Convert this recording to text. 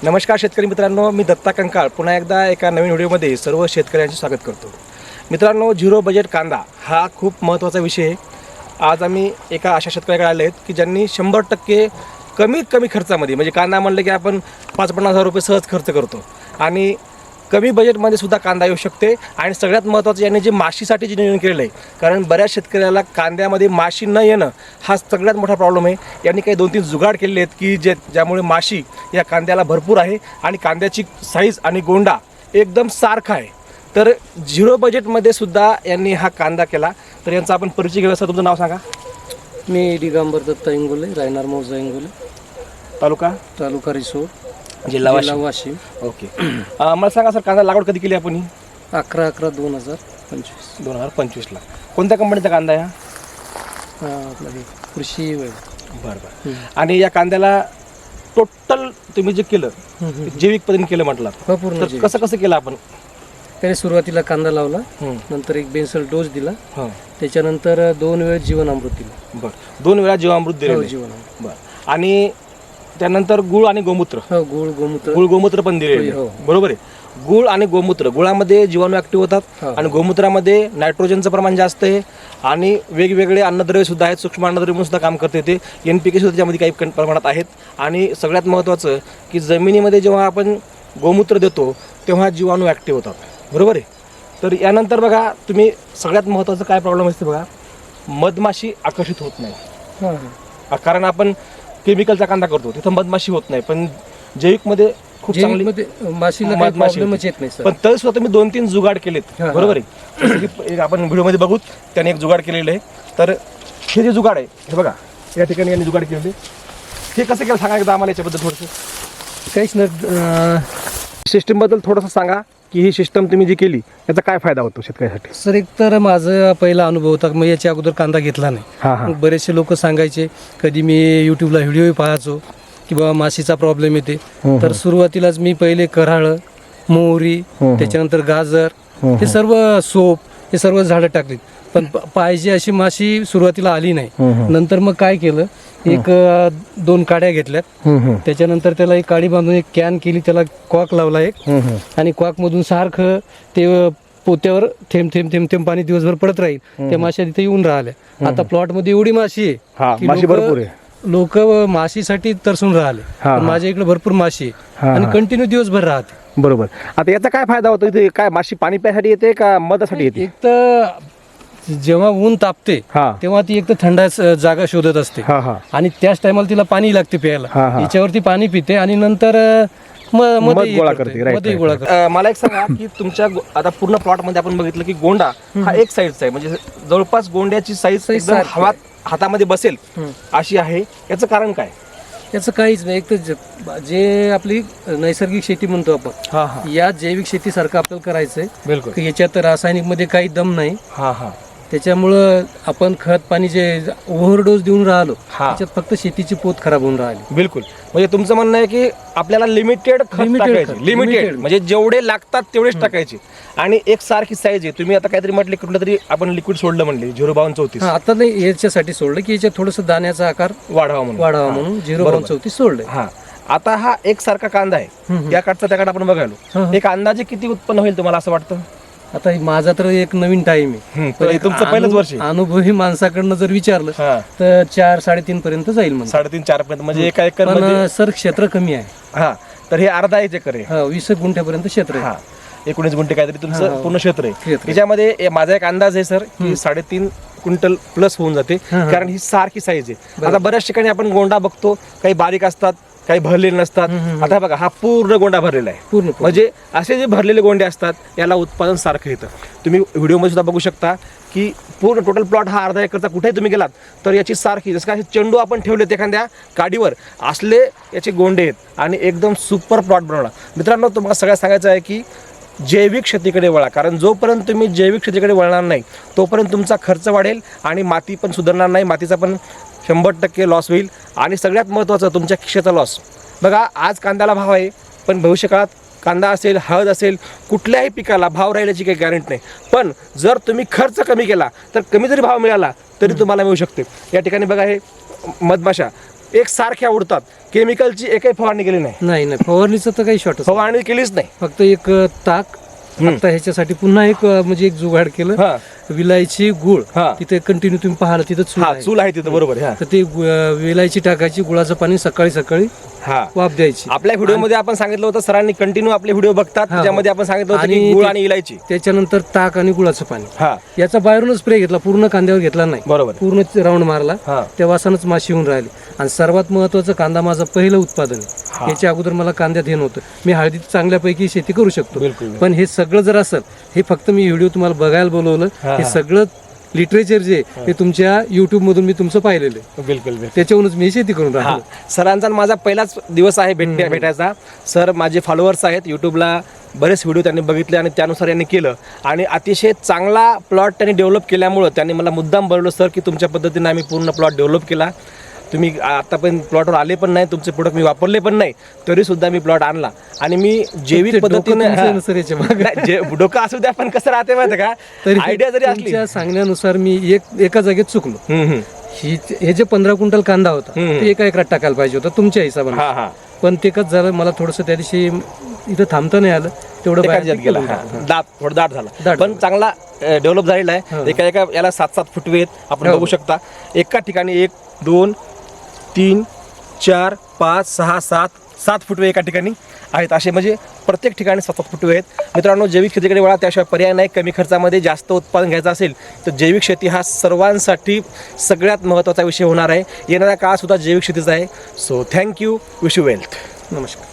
नमस्कार शेतकरी मित्रांनो, मी दत्ता कंकाळ पुन्हा एकदा एका नवीन व्हिडिओमध्ये सर्व शेतकऱ्यांचे स्वागत करतो. मित्रांनो, झिरो बजेट कांदा हा खूप महत्त्वाचा विषय आहे. आज आम्ही एका अशा शेतकऱ्याकडे आले आहेत की ज्यांनी 100% कमीत कमी खर्चामध्ये, म्हणजे कांदा म्हणलं की आपण 50-50 हजार रुपये सहज खर्च करतो आणि कमी बजेटमध्ये सुद्धा कांदा येऊ शकते. आणि सगळ्यात महत्त्वाचं यांनी जे माशीसाठी जे नियोजन केलेलं आहे, कारण बऱ्याच शेतकऱ्याला कांद्यामध्ये माशी न येणं हा सगळ्यात मोठा प्रॉब्लेम आहे. यांनी काही 2-3 जुगाड केलेले आहेत की ज्यामुळे माशी या कांद्याला भरपूर आहे आणि कांद्याची साईज आणि गोंडा एकदम सारखा आहे. तर झिरो बजेटमध्ये सुद्धा यांनी हा कांदा केला. तर यांचा आपण परिचय घेऊया. सर, तुमचं नाव सांगा. मी दिगंबर दत्ता इंगोले, राहणार मौजा इंगोले, तालुका रिसोड, जिल्हा वाशिम. ओके. मला सांगा सर, कांदा लागवड कधी केली आपण? 11/11/2025. 2025ला. कोणत्या कंपनीचा कांदा आहे आपला हे कृषी वेळ. बरं. आणि या कांद्याला टोटल तुम्ही जे केलं जैविक पद्धतीने केलं म्हटलं, पूर्ण तर कसं केलं आपण? त्याने सुरुवातीला कांदा लावला, नंतर एक बेन्सल डोस दिला, हां, त्याच्यानंतर 2 वेळ जीवनामृत दिलं. बरं. 2 वेळा जीवामृत दिलं. जीवनामृत. बरं. आणि त्यानंतर गुळ आणि गोमूत्र. हो, गुळ गोमूत्र पण दिले. हो. बरोबर आहे. गुळ आणि गोमूत्र, गुळामध्ये जीवाणू ऍक्टिव्ह होतात आणि गोमूत्रामध्ये नायट्रोजनचं प्रमाण जास्त आहे आणि वेगवेगळे अन्नद्रव्य सुद्धा आहेत, सूक्ष्म अन्नद्रव्य म्हणून सुद्धा काम करते. ते NPK सुद्धा त्यामध्ये काही प्रमाणात आहेत. आणि सगळ्यात महत्त्वाचं की जमिनीमध्ये जेव्हा आपण गोमूत्र देतो तेव्हा जीवाणू ऍक्टिव्ह होतात. बरोबर आहे. तर यानंतर बघा, तुम्ही सगळ्यात महत्त्वाचं काय प्रॉब्लेम असते बघा, मधमाशी आकर्षित होत नाही. कारण आपण केमिकलचा कांदा करतो तिथं मधमाशी होत नाही, पण जैविकमध्ये खूप चांगली मधमाशी येत नाही. पण तरी सुद्धा तुम्ही 2-3 जुगाड केलेत. बरोबर आहे. जसं की आपण व्हिडिओमध्ये बघू, त्याने एक जुगाड केलेलं आहे. तर हे जे जुगाड आहे, हे बघा या ठिकाणी यांनी जुगाड केलेले. हे कसं केलं सांगा एकदा आम्हाला याच्याबद्दल थोडंसं. काहीच नाही. सिस्टीमबद्दल थोडंसं सांगा की ही सिस्टम तुम्ही जी केली याचा काय फायदा होतो शेतकऱ्यासाठी? सर, एक तर माझा पहिला अनुभव होता, मग याच्या अगोदर कांदा घेतला नाही. मग बरेचसे लोक सांगायचे, कधी मी युट्यूबला व्हिडिओ पाहायचो की बाबा माशीचा प्रॉब्लेम येते. तर सुरुवातीलाच मी पहिले कराळ, मोहरी, त्याच्यानंतर गाजर, हे सर्व सोप, हे सर्व झाडं टाकलीत. पण पाहिजे अशी माशी सुरुवातीला आली नाही. नंतर मग काय केलं, 1-2 काड्या घेतल्यात, त्याच्यानंतर त्याला एक काडी बांधून एक कॅन केली, त्याला कॉक लावला एक, आणि कॉक मधून सारखं ते पोत्यावर थेंब थेंब थेंब थेंब पाणी दिवसभर पडत राहील. त्या माश्या तिथे येऊन राहिल्या. आता प्लॉट मध्ये एवढी माशी आहे की लोक माशीसाठी तरसून राहिले. माझ्या इकडे भरपूर माशी आहे आणि कंटिन्यू दिवसभर राहते. बरोबर. आता याचा काय फायदा होतो? इथे काय माशी पाणी प्यासाठी येते का मधासाठी येते? एक तर जेव्हा ऊन तापते तेव्हा ती एक तर थंड जागा शोधत असते आणि त्याच टायमाला तिला पाणी लागते प्यायला. याच्यावरती पाणी पिते आणि नंतर गोळा करते. मला एक सांगा की तुमच्या आता पूर्ण प्लॉट मध्ये आपण बघितलं की गोंडा हा एक साईजचा आहे, म्हणजे जवळपास गोंड्याची साईज एकदम हातामध्ये बसेल अशी आहे. याचं कारण काय? याचं काहीच नाही. एक तर जे आपली नैसर्गिक शेती म्हणतो आपण, या जैविक शेतीसारखं आपल्याला करायचंय. बिलकुल. याच्यात रासायनिक मध्ये काही दम नाही. त्याच्यामुळं आपण खत पाणी जे ओव्हरडोस देऊन राहिलो, त्याच्यात फक्त शेतीची पोत खराब होऊन राहिली. बिलकुल. म्हणजे तुमचं म्हणणं आहे की आपल्याला लिमिटेड लिमिटेड म्हणजे जेवढे लागतात तेवढेच टाकायचे आणि एक सारखी साईज आहे. तुम्ही आता काहीतरी म्हटले, कुठलं तरी आपण लिक्विड सोडलं म्हणले 05234. आता नाही, याच्यासाठी सोडलं की याच्यात थोडंसं दाण्याचा आकार वाढावा म्हणून 05234 सोडलं. आता हा एक सारखा कांदा आहे, या काठचा त्या काठ आपण बघायलो. एक अंदाजे किती उत्पन्न होईल तुम्हाला असं वाटतं? आता माझा तर एक नवीन टाइम आहे, तुमचं पहिलंच वर्ष. अनुभवी माणसाकडनं जर विचारलं तर 4-3.5 पर्यंत जाईल. 3.5-4 पर्यंत, म्हणजे एका एकर. पण सर क्षेत्र कमी आहे. तर हे अर्धा एकर आहे. 20 गुंठ्यापर्यंत क्षेत्र आहे. 19 गुंठे काहीतरी तुमचं पूर्ण क्षेत्र आहे. त्याच्यामध्ये माझा एक अंदाज आहे सर की 3.5 क्विंटल प्लस होऊन जाते, कारण ही सारखी साईज आहे. आता बऱ्याच ठिकाणी आपण गोंडा बघतो, काही बारीक असतात, काही भरलेले नसतात. आता बघा, हा पूर्ण गोंडा भरलेला आहे. पूर्ण म्हणजे असे जे भरलेले गोंडे असतात याला उत्पादन सारखं येतं. तुम्ही व्हिडिओमध्ये सुद्धा बघू शकता की पूर्ण टोटल प्लॉट हा अर्धा एकरचा कुठेही तुम्ही गेलात तर याची सारखी, जसं काय चेंडू आपण ठेवलेत एखाद्या काडीवर, असले याचे गोंडे आहेत आणि एकदम सुपर प्लॉट बनवला. मित्रांनो, तुम्हाला सगळ्यात सांगायचं आहे की जैविक शेतीकडे वळा, कारण जोपर्यंत तुम्ही जैविक शेतीकडे वळणार नाही तोपर्यंत तुमचा खर्च वाढेल आणि माती पण सुधारणार नाही. मातीचा पण 100% लॉस होईल आणि सगळ्यात महत्त्वाचं तुमच्या खिशाचा लॉस. बघा, आज कांद्याला भाव आहे, पण भविष्यकाळात कांदा असेल, हळद असेल, कुठल्याही पिकाला भाव राहिल्याची काही गॅरंटी नाही. पण जर तुम्ही खर्च कमी केला तर कमी जरी भाव मिळाला तरी तुम्हाला मिळू शकते. या ठिकाणी बघा, हे मधमाशा एक सारख्या उडतात. केमिकलची एकही फवारणी केली नाही, नाही फवारणीचं तर काही शॉर्ट फवारणी केलीच नाही. फक्त एक ताक. आता ह्याच्यासाठी पुन्हा एक म्हणजे एक जुगाड केलं, हा विलायची गुळ. हा. तिथे कंटिन्यू तुम्ही पाहाल तिथं चूल हा आहे. चूल आहे तिथं, बरोबर. हा तर ते विलायची टाकायची, गुळाचं पाणी सकाळी सकाळी हा वाफ द्यायची. आपल्या व्हिडिओमध्ये आपण सांगितलं होतं, सरांनी कंटिन्यू आपले व्हिडिओ बघतात, त्याच्यामध्ये आपण सांगितलं होतं की आणि गुळ ते- आणि इलायची. त्याच्यानंतर ताक आणि गुळाचं पाणी. हा याचा बाहेरूनच स्प्रे घेतला, पूर्ण कांद्यावर घेतला नाही, बरोबर. पूर्ण राऊंड मारला. हा त्या वासानच माशी येऊन राहिली. आणि सर्वात महत्वाचं, कांदा माझं पहिलं उत्पादन आहे. याच्या अगोदर मला कांद्यात हे नव्हतं. मी हळदीत चांगल्यापैकी शेती करू शकतो, बिलकुल. पण हे सगळं जर असेल, हे फक्त मी व्हिडिओ तुम्हाला बघायला बोलवलं, हे सगळं लिटरेचर जे ते तुमच्या युट्यूब मधून मी तुमचं पाहिलेलं आहे. बिलकुल. त्याच्यावरूनच मी शेती करून हा राहिलो. सरांचा माझा पहिलाच दिवस आहे भेटायचा. सर माझे फॉलोअर्स आहेत युट्यूबला, बरेच व्हिडिओ त्यांनी बघितले आणि त्यानुसार यांनी केलं आणि अतिशय चांगला प्लॉट त्यांनी डेव्हलप केल्यामुळं त्यांनी मला मुद्दाम बोलवलं, सर की तुमच्या पद्धतीने आम्ही पूर्ण प्लॉट डेव्हलप केला. तुम्ही आता पण प्लॉटवर आले पण नाही, तुमचे प्रोडक्ट मी वापरले पण नाही, तरी सुद्धा मी प्लॉट आणला आणि मी जैविक पद्धतीने डोकं असू द्या, पण कसं राहते माहिती का, आयडिया जरी असली. तुमच्या सांगण्यानुसार मी एका जागेत चुकलो. हे जे 15 क्विंटल कांदा होता ते एका एकरात टाकायला पाहिजे होता तुमच्या हिशोबाने, पण ते कसं झालं, मला थोडंसं त्या दिवशी इथं थांबता नाही आलं, तेवढं बाहेर गेला. थोडा दाट झाला, पण चांगला डेव्हलप झालेला आहे. एका याला 7-7 फुटवे आहेत, आपण बघू शकता. एका ठिकाणी 1 2 3 4 5 6 7 फुटवे एका ठिकाणी आहेत. असे म्हणजे प्रत्येक ठिकाणी 7 फुटवे आहेत. मित्रांनो, जैविक शेतीकडे वळा, त्याशिवाय पर्याय नाही. कमी खर्चामध्ये जास्त उत्पादन घ्यायचं असेल तर जैविक शेती हा सर्वांसाठी सगळ्यात महत्त्वाचा विषय होणार आहे. येणारा काळ सुद्धा जैविक शेतीचा आहे. So thank you, wish you wealth. नमस्कार.